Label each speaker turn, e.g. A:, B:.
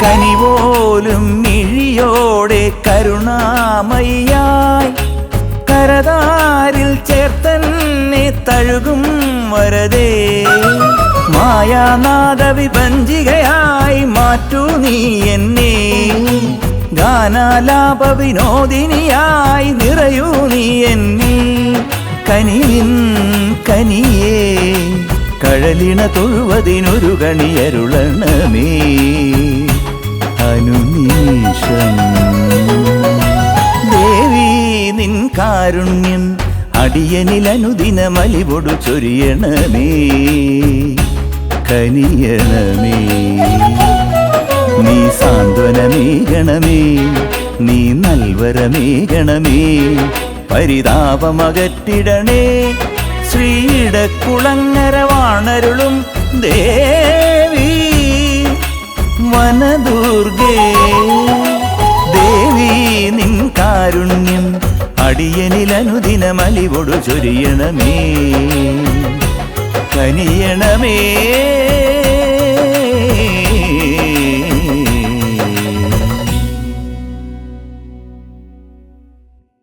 A: കനിപോലും മിഴിയോടെ കരുണാമയിയായി കരതാരിൽ ചേർത്തന്നെ തഴുകും വരദേ മായാനാദ വിഭഞ്ചികയായി മാറ്റൂ നീ എന്നെ ഗാനാലാപ വിനോദിനിയായി നിറയൂ നീ എന്നെ കനിവിൻ കനിയേ കഴലിണ തൊഴുവതിനൊരു കണിയരുളണമേ അനുനിമിഷം ദേവി നിൻ കാരുണ്യം അടിയനിൽ അനുദിനമലിവൊടു ചൊരിയണമേ കനിയണമേ നീ സാന്ത്വനമേകണമേ നീ നൽവരമേകണമേ പരിതാപമകറ്റിടണേ ശ്രീയിടക്കുളങ്ങര വാണരുളും ദേവി വനദുർഗേ ദേവി നിൻ കാരുണ്യം അടിയനിൽ അനുദിനമലിവൊടു ചൊരിയണമേ കനിയണമേ